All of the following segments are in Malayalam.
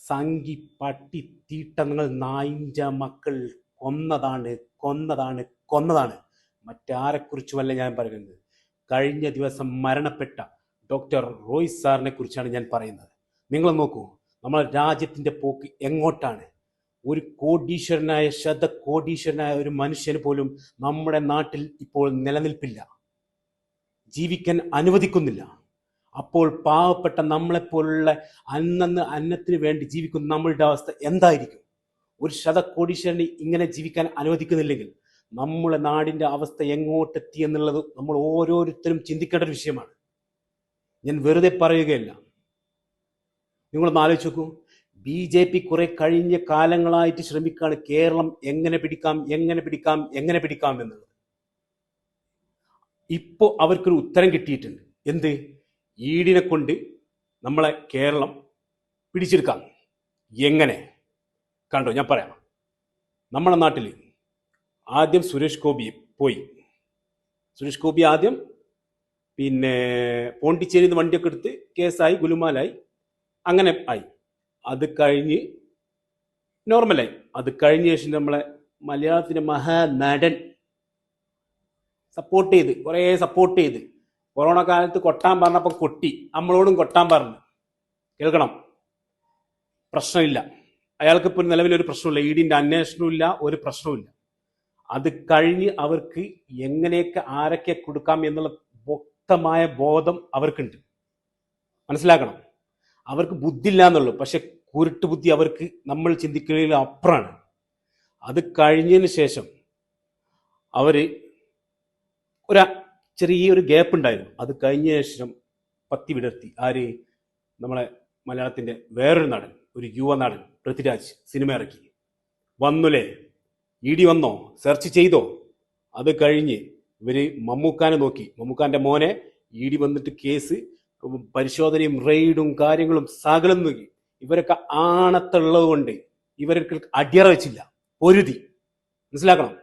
സംഘി പട്ടി തീട്ടങ്ങൾ നായിഞ്ച മക്കൾ കൊന്നതാണ് കൊന്നതാണ് കൊന്നതാണ്. മറ്റാരെക്കുറിച്ചുമല്ല ഞാൻ പറയുന്നത്. കഴിഞ്ഞ ദിവസം മരണപ്പെട്ട ഡോക്ടർ റോയ് സാറിനെ കുറിച്ചാണ് ഞാൻ പറയുന്നത്. നിങ്ങൾ നോക്കൂ, നമ്മുടെ രാജ്യത്തിൻ്റെ പോക്ക് എങ്ങോട്ടാണ്. ഒരു കോടീശ്വരനായ ശതകോടീശ്വരനായ ഒരു മനുഷ്യന് പോലും നമ്മുടെ നാട്ടിൽ ഇപ്പോൾ നിലനിൽപ്പില്ല, ജീവിക്കാൻ അനുവദിക്കുന്നില്ല. അപ്പോൾ പാവപ്പെട്ട നമ്മളെപ്പോലുള്ള അന്നത്തിന് വേണ്ടി ജീവിക്കുന്ന നമ്മളുടെ അവസ്ഥ എന്തായിരിക്കും? ഒരു ശതകോടീശ്വരന് ഇങ്ങനെ ജീവിക്കാൻ അനുവദിക്കുന്നില്ലെങ്കിൽ നമ്മുടെ നാടിൻ്റെ അവസ്ഥ എങ്ങോട്ടെത്തി എന്നുള്ളത് നമ്മൾ ഓരോരുത്തരും ചിന്തിക്കേണ്ട ഒരു വിഷയമാണ്. ഞാൻ വെറുതെ പറയുകയല്ല. നിങ്ങളൊന്ന് ആലോചിച്ച് നോക്കൂ. BJP കുറെ കഴിഞ്ഞ കാലങ്ങളായിട്ട് ശ്രമിക്കുകയാണ് കേരളം എങ്ങനെ പിടിക്കാം എന്നുള്ളത്. ഇപ്പോൾ അവർക്കൊരു ഉത്തരം കിട്ടിയിട്ടുണ്ട്. എന്ത്? ഈടിനെ കൊണ്ട് നമ്മളെ കേരളം പിടിച്ചെടുക്കാം. എങ്ങനെ? കണ്ടോ, ഞാൻ പറയാം. നമ്മുടെ നാട്ടിൽ ആദ്യം സുരേഷ് ഗോപി പോയി. സുരേഷ് ഗോപി ആദ്യം പോണ്ടിച്ചേരിയിൽ നിന്ന് വണ്ടിയൊക്കെ എടുത്ത് കേസായി, ഗുലുമാലായി, അങ്ങനെ ആയി. അത് കഴിഞ്ഞ് നോർമലായി. അത് കഴിഞ്ഞ ശേഷം നമ്മളെ മലയാളത്തിൻ്റെ മഹാനടൻ കുറേ സപ്പോർട്ട് ചെയ്ത് കൊറോണ കാലത്ത് കൊട്ടാൻ പറഞ്ഞപ്പോൾ കൊട്ടി, നമ്മളോടും കൊട്ടാൻ പറഞ്ഞു. കേൾക്കണം, പ്രശ്നമില്ല. അയാൾക്കിപ്പോൾ നിലവിലൊരു പ്രശ്നമില്ല, ഈടിൻ്റെ അന്വേഷണമില്ല, ഒരു പ്രശ്നമില്ല. അത് കഴിഞ്ഞ് അവർക്ക് എങ്ങനെയൊക്കെ ആരൊക്കെ കൊടുക്കാം എന്നുള്ള വ്യക്തമായ ബോധം അവർക്കുണ്ട്. മനസ്സിലാക്കണം, അവർക്ക് ബുദ്ധിയില്ല എന്നുള്ളൂ, പക്ഷെ കുരുട്ട് ബുദ്ധി അവർക്ക് നമ്മൾ ചിന്തിക്കുന്നതിൽ അപ്പുറമാണ്. അത് കഴിഞ്ഞതിന് ശേഷം അവർ ചെറിയൊരു ഗ്യാപ്പ് ഉണ്ടായിരുന്നു. അത് കഴിഞ്ഞ ശേഷം പത്തി വിടർത്തി. ആര്? നമ്മളെ മലയാളത്തിൻ്റെ വേറൊരു നടൻ, ഒരു യുവ നടൻ പൃഥ്വിരാജ് സിനിമ ഇറക്കി. വന്നുലേ, ഇടി വന്നോ, സെർച്ച് ചെയ്തോ? അത് കഴിഞ്ഞ് ഇവർ മമ്മൂക്കാനെ നോക്കി. മമ്മൂക്കാൻ്റെ മോനെ ഇടി വന്നിട്ട് കേസ് പരിശോധനയും റെയ്ഡും കാര്യങ്ങളും സകലം നോക്കി. ഇവരൊക്കെ ആണത്തുള്ളത് കൊണ്ട് ഇവർക്ക് അടിയറ വെച്ചില്ല, പൊരുതി. മനസ്സിലാക്കണം.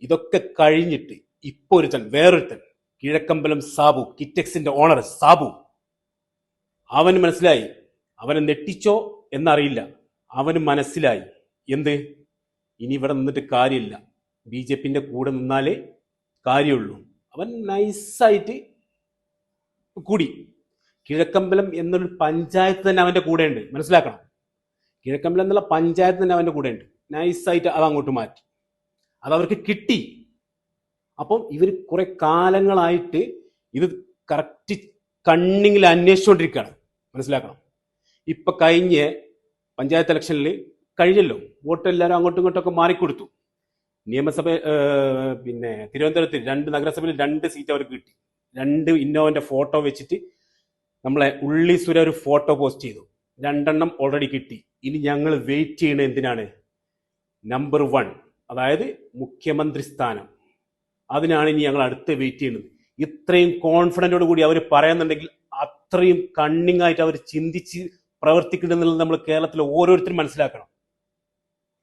ഇതൊക്കെ കഴിഞ്ഞിട്ട് ഇപ്പോൾ വേറൊരുത്തൻ കിഴക്കമ്പലം സാബു, കിറ്റക്സിന്റെ ഓണർ സാബു, അവന് മനസ്സിലായി. അവനെ നെട്ടിച്ചോ എന്നറിയില്ല, അവന് മനസ്സിലായി. എന്ത്? ഇനി ഇവിടെ നിന്നിട്ട് കാര്യമില്ല, BJPന്റെ കൂടെ നിന്നാലേ കാര്യമുള്ളൂ. അവൻ നൈസായിട്ട് കൂടി. കിഴക്കമ്പലം എന്നൊരു പഞ്ചായത്ത് തന്നെ അവൻ്റെ കൂടെ ഉണ്ട്. മനസ്സിലാക്കണം, കിഴക്കമ്പലം എന്നുള്ള പഞ്ചായത്ത് തന്നെ അവൻ്റെ കൂടെ ഉണ്ട്. നൈസായിട്ട് അത് അങ്ങോട്ട് മാറ്റി. അതവർക്ക് കിട്ടി. അപ്പം ഇവർ കുറെ കാലങ്ങളായിട്ട് ഇത് കറക്റ്റ് കണ്ണിങ്ങിൽ അന്വേഷിച്ചുകൊണ്ടിരിക്കുകയാണ്. മനസ്സിലാക്കണം. ഇപ്പൊ കഴിഞ്ഞ പഞ്ചായത്ത് ഇലക്ഷനിൽ കഴിഞ്ഞല്ലോ, വോട്ട് എല്ലാവരും അങ്ങോട്ടും ഇങ്ങോട്ടൊക്കെ മാറിക്കൊടുത്തു. നിയമസഭ തിരുവനന്തപുരത്ത് 2 നഗരസഭയിൽ 2 സീറ്റ് അവർക്ക് കിട്ടി. 2 ഇന്നോവന്റെ ഫോട്ടോ വെച്ചിട്ട് നമ്മളെ ഉള്ളീശ്വര ഒരു ഫോട്ടോ പോസ്റ്റ് ചെയ്തു. 2 ഓൾറെഡി കിട്ടി. ഇനി ഞങ്ങൾ വെയിറ്റ് ചെയ്യണത് എന്തിനാണ്? നമ്പർ 1, അതായത് മുഖ്യമന്ത്രി സ്ഥാനം. അതിനാണ് ഇനി ഞങ്ങൾ അടുത്ത് വെയിറ്റ് ചെയ്യുന്നത്. ഇത്രയും കോൺഫിഡൻറ്റോട് കൂടി അവർ പറയുന്നുണ്ടെങ്കിൽ അത്രയും കണ്ണിങ് ആയിട്ട് അവർ ചിന്തിച്ച് പ്രവർത്തിക്കുന്നുള്ളത് നമ്മൾ കേരളത്തിൽ ഓരോരുത്തരും മനസ്സിലാക്കണം.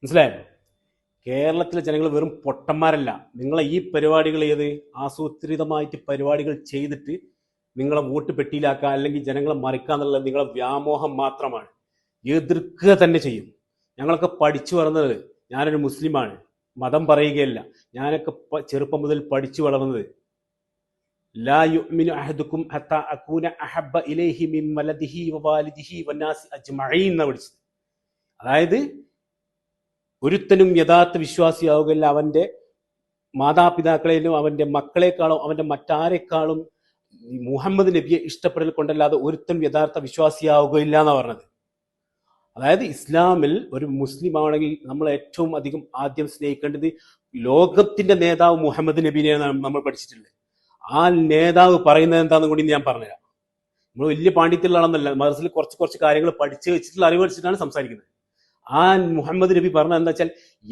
മനസ്സിലായോ? കേരളത്തിലെ ജനങ്ങൾ വെറും പൊട്ടന്മാരല്ല. നിങ്ങളെ ഈ പരിപാടികൾ ആസൂത്രിതമായിട്ട് പരിപാടികൾ ചെയ്തിട്ട് നിങ്ങളെ വോട്ട് പെട്ടിയിലാക്കുക, അല്ലെങ്കിൽ ജനങ്ങളെ മറിക്കുക എന്നുള്ളത് നിങ്ങളെ വ്യാമോഹം മാത്രമാണ്. എതിർക്കുക തന്നെ ചെയ്യും. ഞങ്ങളൊക്കെ പഠിച്ചു വളർന്നത്, ഞാനൊരു മുസ്ലിമാണ്, മതം പറയുകയല്ല, ഞാനൊക്കെ ചെറുപ്പം മുതൽ പഠിച്ചു വളർന്നത് ലാ യുഅ്മിനു അഹദുക്കും ഹത്താ അകൂന അഹബ്ബ ഇലൈഹി മിൻ വലദിഹി വവാലിദിഹി വന്നാസി അജ്മഈൻ എന്ന് പഠിച്ചത്. അതായത് ഒരുത്തനും യഥാർത്ഥ വിശ്വാസിയാവുകയില്ല അവൻ്റെ മാതാപിതാക്കളെയും അവൻ്റെ മക്കളെക്കാളും അവൻ്റെ മറ്റാരെക്കാളും മുഹമ്മദ് നബിയെ ഇഷ്ടപ്പെടൽ കൊണ്ടല്ലാതെ ഒരുത്തനും യഥാർത്ഥ വിശ്വാസിയാവുകയില്ല എന്നാണ് പറഞ്ഞത്. അതായത് ഇസ്ലാമിൽ ഒരു മുസ്ലിം ആണെങ്കിൽ നമ്മൾ ഏറ്റവും അധികം ആദ്യം സ്നേഹിക്കേണ്ടത് ലോകത്തിന്റെ നേതാവ് മുഹമ്മദ് നബിനെയാണ് നമ്മൾ പഠിച്ചിട്ടുള്ളത്. ആ നേതാവ് പറയുന്നത് എന്താണെന്ന് കൂടി ഞാൻ പറഞ്ഞുതരാം. നമ്മൾ വലിയ പാണ്ഡിത്യമുള്ളതാണെന്നല്ല, മദ്രസയിൽ കുറച്ച് കാര്യങ്ങൾ പഠിച്ചു വെച്ചിട്ടുള്ള അറിവ് വെച്ചിട്ടാണ് സംസാരിക്കുന്നത്. ആ മുഹമ്മദ് നബി പറഞ്ഞത് എന്താ വെച്ചാൽ,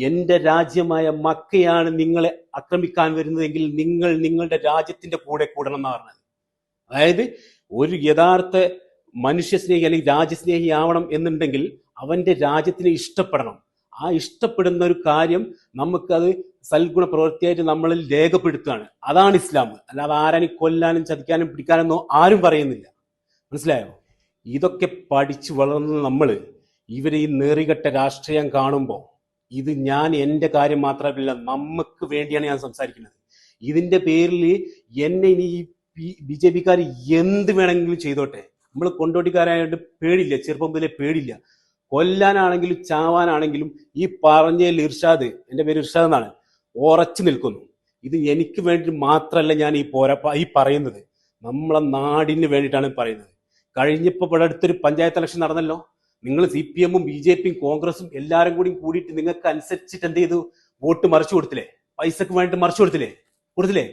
എൻ്റെ രാജ്യമായ മക്കയാണ് നിങ്ങളെ ആക്രമിക്കാൻ വരുന്നതെങ്കിൽ നിങ്ങൾ നിങ്ങളുടെ രാജ്യത്തിന്റെ കൂടെ കൂടണം എന്നാണ് പറഞ്ഞത്. അതായത് ഒരു യഥാർത്ഥ മനുഷ്യസ്നേഹി അല്ലെങ്കിൽ രാജ്യസ്നേഹി ആവണം എന്നുണ്ടെങ്കിൽ അവന്റെ രാജ്യത്തിനെ ഇഷ്ടപ്പെടണം. ആ ഇഷ്ടപ്പെടുന്ന ഒരു കാര്യം നമുക്കത് സൽഗുണ പ്രവൃത്തിയായിട്ട് നമ്മളിൽ രേഖപ്പെടുത്തുകയാണ്. അതാണ് ഇസ്ലാം. അല്ലാതെ ആരാനും കൊല്ലാനും ചതിക്കാനും പിടിക്കാനൊന്നും ആരും പറയുന്നില്ല. മനസ്സിലായോ? ഇതൊക്കെ പഠിച്ചു വളർന്ന നമ്മൾ ഇവർ ഈ നെറികെട്ട രാഷ്ട്രീയം കാണുമ്പോൾ ഇത് ഞാൻ എൻ്റെ കാര്യം മാത്രമല്ല, നമുക്ക് വേണ്ടിയാണ് ഞാൻ സംസാരിക്കുന്നത്. ഇതിന്റെ പേരിൽ എന്നെ ഇനി ഈ ബി ജെ പിക്കാർ എന്ത് വേണമെങ്കിലും ചെയ്തോട്ടെ. നമ്മൾ കൊണ്ടോട്ടിക്കാരായിട്ട് പേടില്ല, ചെറുപ്പം മുതലേ പേടില്ല. കൊല്ലാനാണെങ്കിലും ചാവാനാണെങ്കിലും ഈ പറഞ്ഞതിൽ ഇർഷാദ്, എൻ്റെ പേര് ഇർഷാദ് എന്നാണ്, ഉറച്ചു നിൽക്കുന്നു. ഇത് എനിക്ക് വേണ്ടി മാത്രമല്ല ഞാൻ ഈ പറയുന്നത്, നമ്മളെ നാടിന് വേണ്ടിയിട്ടാണ് പറയുന്നത്. കഴിഞ്ഞപ്പോൾ ഇവിടെ അടുത്തൊരു പഞ്ചായത്ത് ഇലക്ഷൻ നടന്നല്ലോ. നിങ്ങൾ CPM-ഉം BJP-യും കോൺഗ്രസും എല്ലാവരും കൂടിയിട്ട് നിങ്ങൾക്ക് അനുസരിച്ചിട്ട് എന്ത് ചെയ്തു? വോട്ട് മറിച്ചു കൊടുത്തില്ലേ? പൈസക്ക് വേണ്ടിയിട്ട് മറിച്ചു കൊടുത്തില്ലേ?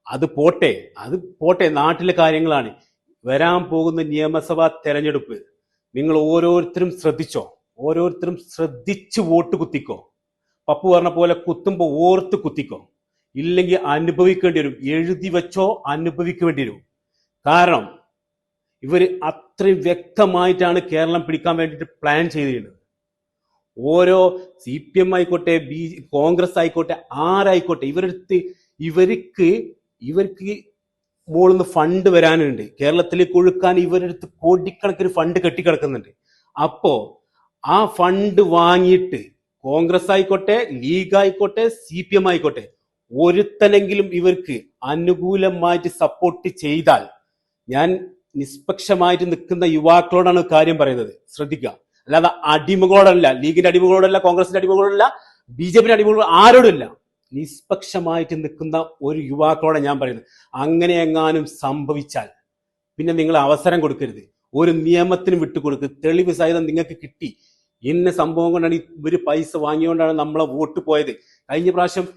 അത് പോട്ടെ, നാട്ടിലെ കാര്യങ്ങളാണ്. വരാൻ പോകുന്ന നിയമസഭാ തെരഞ്ഞെടുപ്പ് നിങ്ങൾ ഓരോരുത്തരും ശ്രദ്ധിച്ച് വോട്ട് കുത്തിക്കോ. പപ്പു പറഞ്ഞ പോലെ കുത്തുമ്പോൾ ഓർത്ത് കുത്തിക്കോ, ഇല്ലെങ്കിൽ അനുഭവിക്കേണ്ടി വരും. എഴുതി വെച്ചോ, അനുഭവിക്കേണ്ടി വരും. കാരണം ഇവർ അത്രയും വ്യക്തമായിട്ടാണ് കേരളം പിടിക്കാൻ വേണ്ടിയിട്ട് പ്ലാൻ ചെയ്തിരുന്നത്. ഓരോ CPM ആയിക്കോട്ടെ, കോൺഗ്രസ് ആയിക്കോട്ടെ, ആരായിക്കോട്ടെ, ഇവർക്ക് മുകളിൽ ഫണ്ട് വരാനുണ്ട്. കേരളത്തിലേക്ക് ഒഴുക്കാൻ ഇവരടുത്ത് കോടിക്കണക്കിന് ഫണ്ട് കെട്ടിക്കിടക്കുന്നുണ്ട്. അപ്പോ ആ ഫണ്ട് വാങ്ങിയിട്ട് കോൺഗ്രസ് ആയിക്കോട്ടെ, ലീഗ് ആയിക്കോട്ടെ, CPM ആയിക്കോട്ടെ, ഒരുത്തനെങ്കിലും ഇവർക്ക് അനുകൂലമായിട്ട് സപ്പോർട്ട് ചെയ്താൽ, ഞാൻ നിഷ്പക്ഷമായിട്ട് നിൽക്കുന്ന യുവാക്കളോടാണ് കാര്യം പറയുന്നത്, ശ്രദ്ധിക്കുക. അല്ലാതെ അടിമകളോടല്ല, ലീഗിന്റെ അടിമകളോടല്ല, കോൺഗ്രസിന്റെ അടിമകളോടല്ല, BJP-യുടെ അടിമകളോട് ആരോടുമില്ല. നിഷ്പക്ഷമായിട്ട് നിൽക്കുന്ന ഒരു യുവാക്കളോടെ ഞാൻ പറയുന്നത്. അങ്ങനെ എങ്ങാനും സംഭവിച്ചാൽ പിന്നെ നിങ്ങൾ അവസരം കൊടുക്കരുത്, ഒരു നിയമത്തിന് വിട്ടുകൊടുക്കുക. തെളിവ് സഹിതം നിങ്ങൾക്ക് കിട്ടി, ഇന്ന സംഭവം കൊണ്ടാണ് ഇവര് പൈസ വാങ്ങിയോണ്ടാണ് നമ്മളെ വോട്ട് പോയത്. കഴിഞ്ഞ പ്രാവശ്യം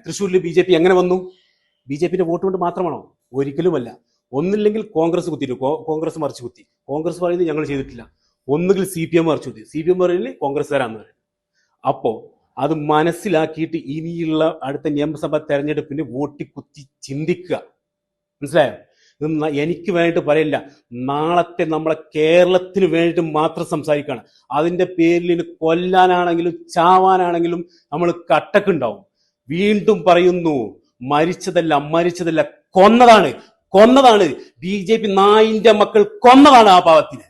തൃശ്ശൂരിൽ BJP എങ്ങനെ വന്നു? BJP-യുടെ വോട്ട് കൊണ്ട് മാത്രമാണോ? ഒരിക്കലുമല്ല. ഒന്നില്ലെങ്കിൽ കോൺഗ്രസ് കുത്തിയിട്ടു, കോൺഗ്രസ് മറിച്ച് കുത്തി. കോൺഗ്രസ് പറയുന്നത് ഞങ്ങൾ ചെയ്തിട്ടില്ല. ഒന്നുകിൽ CPM മറിച്ച് കുത്തി, CPM പറയുന്നത് കോൺഗ്രസ്സുകാരാന്ന് പറയും. അപ്പോ അത് മനസ്സിലാക്കിയിട്ട് ഇനിയുള്ള അടുത്ത നിയമസഭാ തെരഞ്ഞെടുപ്പിന് വോട്ട് കുത്തി ചിന്തിക്കുക. മനസ്സിലായോ? ഇത് എനിക്ക് വേണ്ടിയിട്ട് പറയില്ല, നാളത്തെ നമ്മളെ കേരളത്തിന് വേണ്ടിയിട്ട് മാത്രം സംസാരിക്കുകയാണ്. അതിന്റെ പേരിൽ കൊല്ലാനാണെങ്കിലും ചാവാനാണെങ്കിലും നമ്മൾ കട്ടക്കുണ്ടാവും. വീണ്ടും പറയുന്നു, മരിച്ചതല്ല, കൊന്നതാണ്. BJP നായിന്റെ മക്കൾ കൊന്നതാണ് ആ പാവത്തിനെ.